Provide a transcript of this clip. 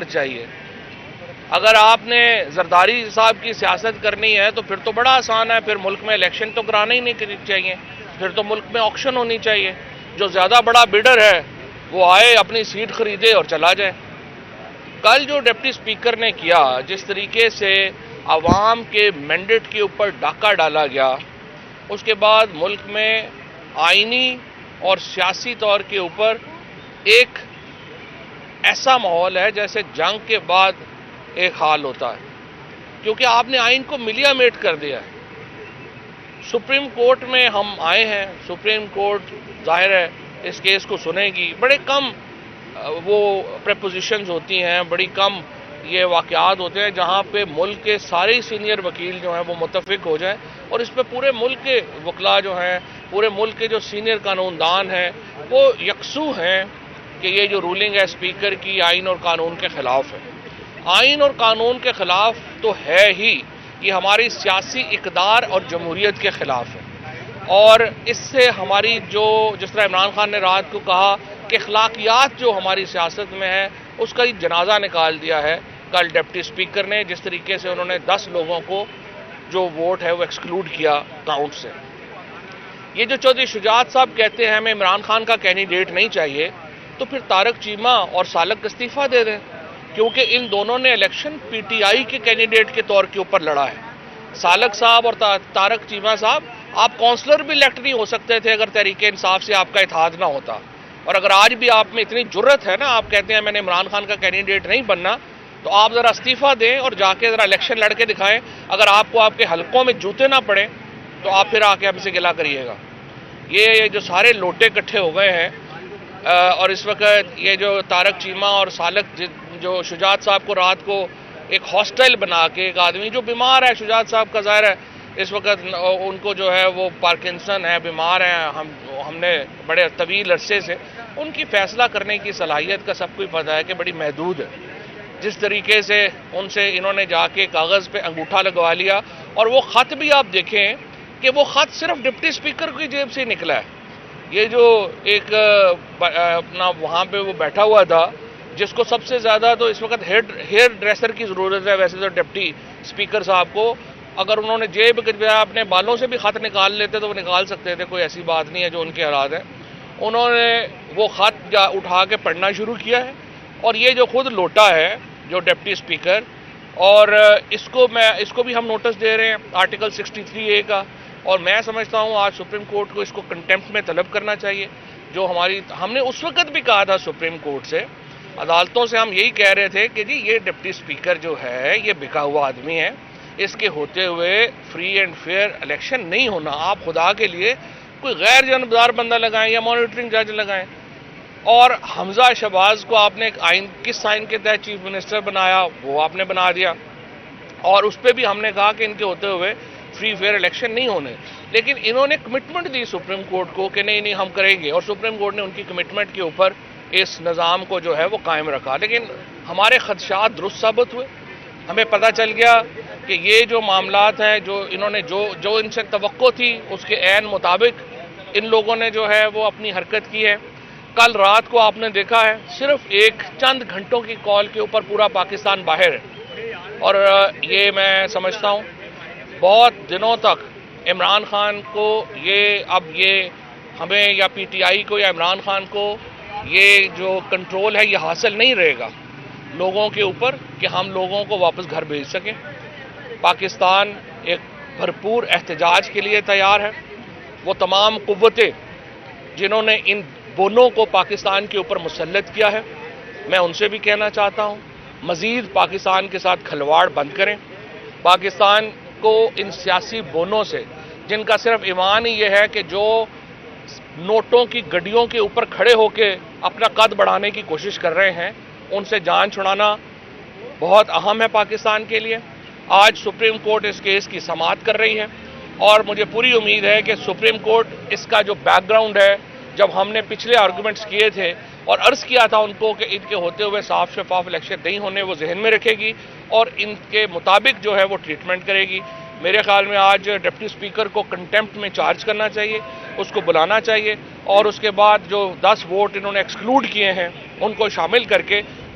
چاہیے۔ اگر آپ نے زرداری صاحب کی سیاست کرنی ہے تو پھر تو بڑا آسان ہے، پھر ملک میں الیکشن تو کرانا ہی نہیں چاہیے، پھر تو ملک میں آکشن ہونی چاہیے، جو زیادہ بڑا بیڈر ہے وہ آئے اپنی سیٹ خریدے اور چلا جائے۔ کل جو ڈپٹی اسپیکر نے کیا، جس طریقے سے عوام کے مینڈیٹ کے اوپر ڈاکہ ڈالا گیا، اس کے بعد ملک میں آئینی اور سیاسی طور کے اوپر ایک ایسا ماحول ہے جیسے جنگ کے بعد ایک حال ہوتا ہے، کیونکہ آپ نے آئین کو ملیا میٹ کر دیا ہے۔ سپریم کورٹ میں ہم آئے ہیں، سپریم کورٹ ظاہر ہے اس کیس کو سنے گی، بڑے کم وہ پریپوزیشنز ہوتی ہیں، بڑی کم یہ واقعات ہوتے ہیں جہاں پہ ملک کے سارے سینئر وکیل جو ہیں وہ متفق ہو جائیں، اور اس پہ پورے ملک کے وکلاء جو ہیں، پورے ملک کے جو سینئر قانون دان ہیں وہ یکسو ہیں کہ یہ جو رولنگ ہے اسپیکر کی آئین اور قانون کے خلاف ہے۔ آئین اور قانون کے خلاف تو ہے ہی، یہ ہماری سیاسی اقدار اور جمہوریت کے خلاف ہے، اور اس سے ہماری جس طرح عمران خان نے رات کو کہا کہ اخلاقیات جو ہماری سیاست میں ہے اس کا ایک جنازہ نکال دیا ہے کل ڈپٹی اسپیکر نے، جس طریقے سے انہوں نے 10 لوگوں کو جو ووٹ ہے وہ ایکسکلوڈ کیا کاؤنٹ سے۔ یہ جو چودھری شجاعت صاحب کہتے ہیں ہمیں عمران خان کا کینڈیڈیٹ نہیں چاہیے، تو پھر طارق چیمہ اور سالک استعفیٰ دے دیں، کیونکہ ان دونوں نے الیکشن پی ٹی آئی کے کینڈیڈیٹ کے طور کے اوپر لڑا ہے۔ سالک صاحب اور طارق چیمہ صاحب، آپ کونسلر بھی الیکٹ نہیں ہو سکتے تھے اگر تحریک انصاف سے آپ کا اتحاد نہ ہوتا، اور اگر آج بھی آپ میں اتنی جرت ہے نا، آپ کہتے ہیں میں نے عمران خان کا کینڈیڈیٹ نہیں بننا، تو آپ ذرا استعفیٰ دیں اور جا کے ذرا الیکشن لڑ کے دکھائیں۔ اگر آپ کو آپ کے حلقوں میں جوتے نہ پڑیں تو آپ پھر آ کے ہم سے گلہ کریے گا۔ یہ جو سارے لوٹے اکٹھے ہو گئے ہیں، اور اس وقت یہ جو طارق چیمہ اور سالک جو شجاعت صاحب کو رات کو ایک ہاسٹل بنا کے، ایک آدمی جو بیمار ہے، شجاعت صاحب کا ظاہر ہے اس وقت ان کو جو ہے وہ پارکنسن ہے، بیمار ہیں، ہم نے بڑے طویل عرصے سے ان کی فیصلہ کرنے کی صلاحیت کا سب کو پتہ ہے کہ بڑی محدود ہے۔ جس طریقے سے ان سے انہوں نے جا کے کاغذ پہ انگوٹھا لگوا لیا، اور وہ خط بھی آپ دیکھیں کہ وہ خط صرف ڈپٹی اسپیکر کی جیب سے نکلا ہے۔ یہ جو ایک اپنا وہاں پہ وہ بیٹھا ہوا تھا، جس کو سب سے زیادہ تو اس وقت ہیئر ڈریسر کی ضرورت ہے، ویسے تو ڈپٹی اسپیکر صاحب کو اگر انہوں نے جیب اپنے بالوں سے بھی خط نکال لیتے تو وہ نکال سکتے تھے، کوئی ایسی بات نہیں ہے جو ان کے حالات ہیں۔ انہوں نے وہ خط اٹھا کے پڑھنا شروع کیا ہے، اور یہ جو خود لوٹا ہے جو ڈپٹی اسپیکر، اور اس کو بھی ہم نوٹس دے رہے ہیں آرٹیکل 63A کا، اور میں سمجھتا ہوں آج سپریم کورٹ کو اس کو کنٹیمپٹ میں طلب کرنا چاہیے۔ جو ہم نے اس وقت بھی کہا تھا سپریم کورٹ سے، عدالتوں سے ہم یہی کہہ رہے تھے کہ جی یہ ڈپٹی اسپیکر جو ہے یہ بکا ہوا آدمی ہے، اس کے ہوتے ہوئے فری اینڈ فیئر الیکشن نہیں ہونا۔ آپ خدا کے لیے کوئی غیر جانبدار بندہ لگائیں یا مانیٹرنگ جج لگائیں۔ اور حمزہ شہباز کو آپ نے کس آئین کے تحت چیف منسٹر بنایا، وہ آپ نے بنا دیا، اور اس پہ بھی ہم نے کہا کہ ان کے ہوتے ہوئے فری فیئر الیکشن نہیں ہونے، لیکن انہوں نے کمٹمنٹ دی سپریم کورٹ کو کہ نہیں ہم کریں گے، اور سپریم کورٹ نے ان کی کمٹمنٹ کے اوپر اس نظام کو جو ہے وہ قائم رکھا۔ لیکن ہمارے خدشات درست ثابت ہوئے، ہمیں پتہ چل گیا کہ یہ جو معاملات ہیں جو انہوں نے جو ان سے توقع تھی اس کے عین مطابق ان لوگوں نے جو ہے وہ اپنی حرکت کی ہے۔ کل رات کو آپ نے دیکھا ہے صرف ایک چند گھنٹوں کی کال کے اوپر پورا پاکستان باہر ہے، اور یہ میں سمجھتا ہوں بہت دنوں تک عمران خان کو یہ ہمیں یا پی ٹی آئی کو یا عمران خان کو یہ جو کنٹرول ہے یہ حاصل نہیں رہے گا لوگوں کے اوپر کہ ہم لوگوں کو واپس گھر بھیج سکیں۔ پاکستان ایک بھرپور احتجاج کے لیے تیار ہے۔ وہ تمام قوتیں جنہوں نے ان بونوں کو پاکستان کے اوپر مسلط کیا ہے، میں ان سے بھی کہنا چاہتا ہوں مزید پاکستان کے ساتھ کھلواڑ بند کریں۔ پاکستان کو ان سیاسی بونوں سے، جن کا صرف ایمان ہی یہ ہے کہ جو نوٹوں کی گڈیوں کے اوپر کھڑے ہو کے اپنا قد بڑھانے کی کوشش کر رہے ہیں، ان سے جان چھڑانا بہت اہم ہے پاکستان کے لیے۔ آج سپریم کورٹ اس کیس کی سماعت کر رہی ہے، اور مجھے پوری امید ہے کہ سپریم کورٹ اس کا جو بیک گراؤنڈ ہے، جب ہم نے پچھلے آرگومنٹس کیے تھے اور عرض کیا تھا ان کو کہ ان کے ہوتے ہوئے صاف شفاف الیکشن نہیں ہونے، وہ ذہن میں رکھے گی اور ان کے مطابق جو ہے وہ ٹریٹمنٹ کرے گی۔ میرے خیال میں آج ڈپٹی اسپیکر کو کنٹیمپٹ میں چارج کرنا چاہیے، اس کو بلانا چاہیے، اور اس کے بعد جو 10 ووٹ انہوں نے ایکسکلوڈ کیے ہیں ان کو شامل کر کے